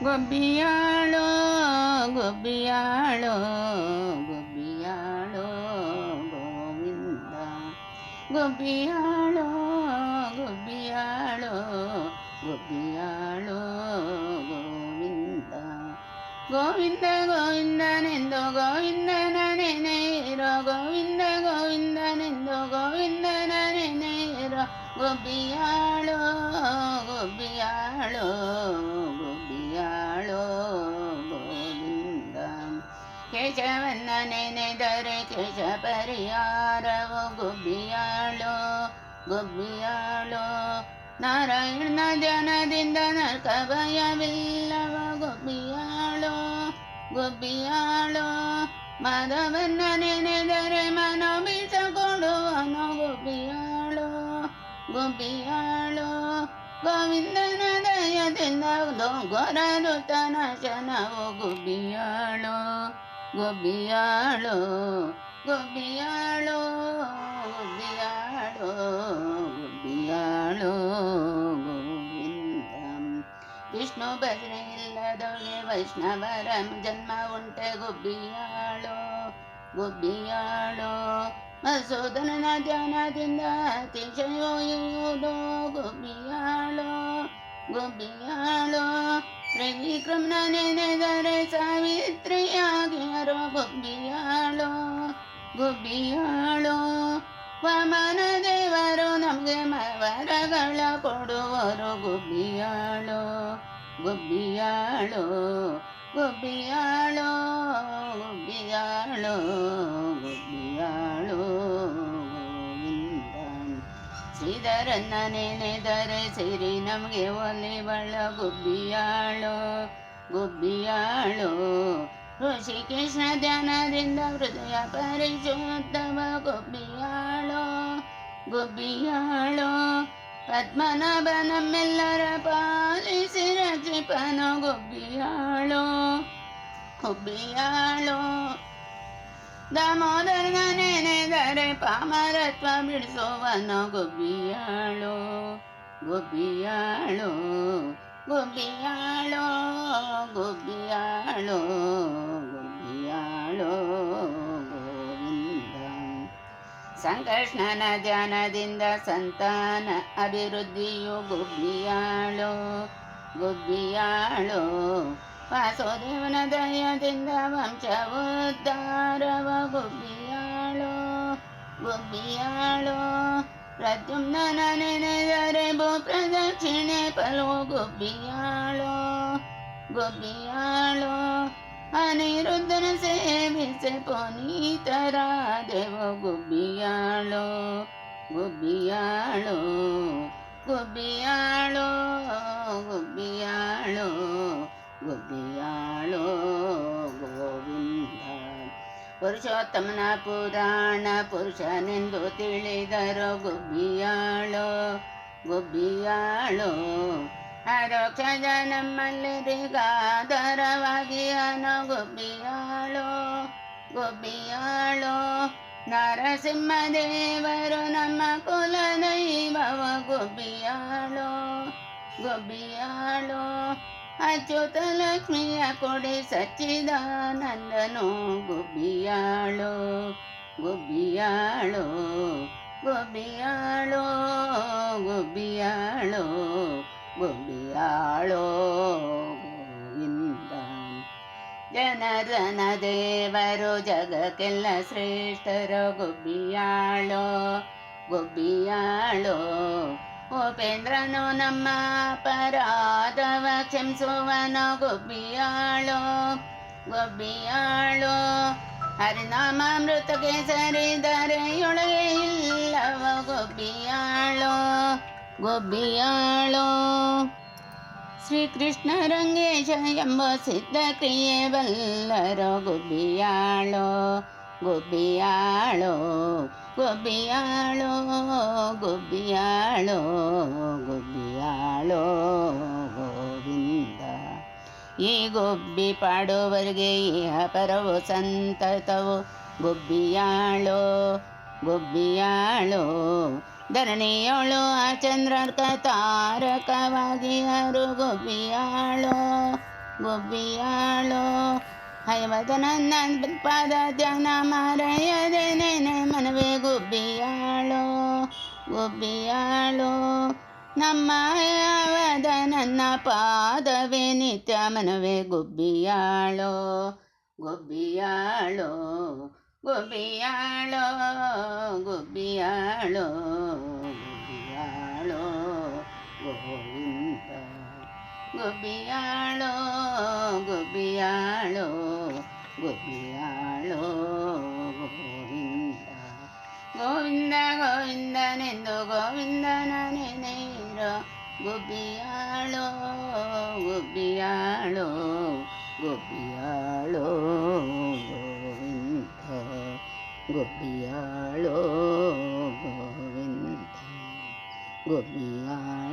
ಗೊಬ್ಬಿಯಾಳೋ ಗೊಬ್ಬಿಯಾಳೋ ಗೊಬ್ಬಿಯಾಳೋ ಗೋವಿಂದ ಗೊಬ್ಬಿಯಾಳೋ ಗೊಬ್ಬಿಯಾಳೋ ಗೊಬ್ಬಿಯಾಳೋ ಗೋವಿಂದ ಗೋವಿಂದ ಗೋವಿಂದನೆಂದು ಗೋವಿಂದನ ನೆನೆಯಿರೋ ಗೋವಿಂದ ಗೋವಿಂದನೆಂದು ಗೋವಿಂದನ ನೆನೆಯಿರೋ ಗೊಬ್ಬಿಯಾಳೋ ಗೊಬ್ಬಿಯಾಳೋ ಗೊಬ್ಬಿಯಾಳೋ ಗೋವಿಂದ ಕೇಶವನ್ನ ನೆನೆದರೆ ಕೇಶ ಪರಿಹಾರವು ಗೊಬ್ಬಿಯಾಳೋ ಗೊಬ್ಬಿಯಾಳೋ ನಾರಾಯಣ ಧ್ಯಾನದಿಂದ ನರಕ ಭಯವಿಲ್ಲವ ಗೊಬ್ಬಿಯಾಳೋ ಗೊಬ್ಬಿಯಾಳೋ ಮಾಧವನ್ನ ನೆನೆದರೆ ಮನೋ ಬೀಸಕೊಡುವನು ಗೊಬ್ಬಿಯಾಳೋ ಗೊಬ್ಬಿಯಾಳೋ ಗೋವಿಂದನ ದಯದಿಂದ ಘೋರದುತ ನಾಶನವು ಗೊಬ್ಬಿಯಾಳೋ ಗೊಬ್ಬಿಯಾಳೋ ಗೊಬ್ಬಿಯಾಳೋ ಗೊಬ್ಬಿಯಾಳೋ ಗೊಬ್ಬಿಯಾಳೋ ಗೋವಿಂದ ವಿಷ್ಣು ಭಜನೆ ಇಲ್ಲದೊಳಗೆ ವೈಷ್ಣವರ ಜನ್ಮ ಉಂಟೆ ಗೊಬ್ಬಿಯಾಳೋ ಗೊಬ್ಬಿಯಾಳೋ ಮಧುಸೂದನನ ಧ್ಯಾನದಿಂದ ಅತಿಶಯೋಯುವುದೋ ಗೊಬ್ಬಿಯಾಳೋ ಗೊಬ್ಬಿಯಾಳೋ ತ್ರಿವಿಕ್ರಮನ ನೆನೆದರೆ ಸಾವಿತ್ರಿಯಾಗಿರೋ ಗೊಬ್ಬಿಯಾಳೋ ಗೊಬ್ಬಿಯಾಳೋ ವಾಮನ ದೇವರು ನಮಗೆ ವರಗಳ ಕೊಡುವರು ಗೊಬ್ಬಿಯಾಳೋ ಗೊಬ್ಬಿಯಾಳೋ ಗೊಬ್ಬಿಯಾಳೋ ಗೊಬ್ಬಿಯಾಳೋ ಗೊಬ್ಬಿಯಾಳೋ ಗೋವಿಂದ ಶ್ರೀಧರನ್ನ ನೆನೆದರೆ ಸಿರಿ ನಮಗೆ ಒಲಿವಳ ಗೊಬ್ಬಿಯಾಳೋ ಗೊಬ್ಬಿಯಾಳೋ ಋಷಿಕೃಷ್ಣ ಧ್ಯಾನದಿಂದ ಹೃದಯ ಪರಿಶುದ್ಧವ ಗೊಬ್ಬಿಯಾಳೋ ಗೊಬ್ಬಿಯಾಳೋ ಪದ್ಮನಾಭ ನಮ್ಮೆಲ್ಲರ ಪಾಲಿಸಿ ರಕ್ಷಿಪನು ಗೊಬ್ಬಿಯಾಳೋ ಗೊಬ್ಬಿಯಾಳೋ ದಾಮೋದರನ ನೆನೆದರೆ ಪಾಮರತ್ವ ಬಿಡಿಸುವನು ಗೊಬ್ಬಿಯಾಳೋ ಗೊಬ್ಬಿಯಾಳೋ ಗೊಬ್ಬಿಯಾಳೋ ಗೊಬ್ಬಿಯಾಳೋ ಗೊಬ್ಬಿಯಾಳೋ ಗೋವಿಂದ ಸಂಕೃಷ್ಣನ ಧ್ಯಾನದಿಂದ ಸಂತಾನ ಅಭಿವೃದ್ಧಿಯು ಗೊಬ್ಬಿಯಾಳೋ ಗೊಬ್ಬಿಯಾಳೋ ವಾಸುದೇವನ ದಯದಿಂದ ವಂಶೋದ್ಧಾರವ ಗೊಬ್ಬಿಯಾಳೋ ಗೊಬ್ಬಿಯಾಳೋ ಪ್ರದ್ಯುಮ್ನ ನೆನೆದರೆ ಭೂ ಪ್ರದಕ್ಷಿಣೆ ಫಲೋ ಗೊಬ್ಬಿಯಾಳೋ ಗೊಬ್ಬಿಯಾಳೋ ಅನಿರುದ್ಧನ ಸೇವಿಸೆ ಪುನೀತರಾದೆವ ಗೊಬ್ಬಿಯಾಳೋ ಗೊಬ್ಬಿಯಾಳೋ ಗೊಬ್ಬಿಯಾಳೋ ಗೊಬ್ಬಿಯಾಳೋ ಗೊಬ್ಬಿಯಾಳೋ ಗೋವಿಂದ ಪುರುಷೋತ್ತಮನ ಪುರಾಣ ಪುರುಷನೆಂದು ತಿಳಿದರೋ ಗೊಬ್ಬಿಯಾಳೋ ಗೊಬ್ಬಿಯಾಳೋ ಅರೋಕ್ಷಜ ನಮ್ಮಲ್ಲಿರಿಗಾದರವಾಗಿ ಅನೋ ಗೊಬ್ಬಿಯಾಳೋ ಗೊಬ್ಬಿಯಾಳೋ ನರಸಿಂಹದೇವರು ನಮ್ಮ ಕುಲದೈವವ ಗೊಬ್ಬಿಯಾಳೋ ಗೊಬ್ಬಿಯಾಳೋ ಅಚ್ಯುತ ಲಕ್ಷ್ಮಿಯ ಕೊಡಿ ಸಚ್ಚಿದಾನಂದನು ಗೊಬ್ಬಿಯಾಳೋ ಗೊಬ್ಬಿಯಾಳೋ ಗೊಬ್ಬಿಯಾಳೋ ಗೊಬ್ಬಿಯಾಳೋ ಗೊಬ್ಬಿಯಾಳೋ ಗೋವಿಂದ ಜನರನ ದೇವರು ಜಗಕ್ಕೆಲ್ಲ ಶ್ರೇಷ್ಠರೋ ಗೊಬ್ಬಿಯಾಳೋ ಗೊಬ್ಬಿಯಾಳೋ ಉಪೇಂದ್ರನು ನಮ್ಮ ಅಪರಾಧವ ಕ್ಷಮಿಸುವನೋ ಗೊಬ್ಬಿಯಾಳೋ ಗೊಬ್ಬಿಯಾಳೋ ಹರಿನಾಮಾಮೃತಕ್ಕೆ ಸರಿದರೆಯೊಳಗೆ ಇಲ್ಲವ ಗೊಬ್ಬಿಯಾಳೋ ಗೊಬ್ಬಿಯಾಳೋ ಶ್ರೀಕೃಷ್ಣ ರಂಗೇಶ ಎಂಬ ಸಿದ್ಧ ಕ್ರಿಯೆ ಬಲ್ಲರೋ ಗೊಬ್ಬಿಯಾಳೋ ಗೊಬ್ಬಿಯಾಳೋ ಗೊಬ್ಬಿಯಾಳೋ ಗೊಬ್ಬಿಯಾಳೋ ಗೊಬ್ಬಿಯಾಳೋ ಗೋವಿಂದ ಈ ಗೊಬ್ಬಿ ಪಾಡುವವರಿಗೆ ಇಹ ಪರವು ಸಂತತವು ಗೊಬ್ಬಿಯಾಳೋ ಗೊಬ್ಬಿಯಾಳೋ ಧರಣಿಯೋಳು ಆ ಚಂದ್ರರ್ಕ ತಾರಕವಾಗಿ ಹರು ಗೊಬ್ಬಿಯಾಳೋ ಗುಬ್ಬಿಯಾಳೋ ಹಯವದನನ್ನ ಪಾದ ಧ್ಯಾನ ಮಾರಯದೆ ನೆನೆ ಮನವೇ ಗುಬ್ಬಿಯಾಳೋ ಗುಬ್ಬಿಯಾಳೋ ನಮ್ಮ ಹಯವದ ನನ್ನ ಪಾದವೇ ನಿತ್ಯ ಮನವೇ ಗುಬ್ಬಿಯಾಳೋ ಗುಬ್ಬಿಯಾಳೋ ಗುಬ್ಬಿಯಾಳೋ ಗುಬ್ಬಿಯಾಳೋ ಗುಬ್ಬಿಯಾಳೋ ಗೋವಿಂದ ಗುಬ್ಬಿಯಾಳೋ ಗುಬ್ಬಿಯಾಳೋ ಗುಬ್ಬಿಯಾಳೋ ಗೋವಿಂದ ಗೋವಿಂದ ಗೋವಿಂದನೆಂದು ಗೋವಿಂದನ ನೆನೆಯಿರೋ ಗುಬ್ಬಿಯಾಳೋ ಗುಬ್ಬಿಯಾಳೋ ಗುಬ್ಬಿಯಾಳೋ ಗೋವಿಂದ ಗುಬ್ಬಿಯಾಳೋ ಗೋವಿಂದ ಗುಬ್ಬಿಯಾಳೋ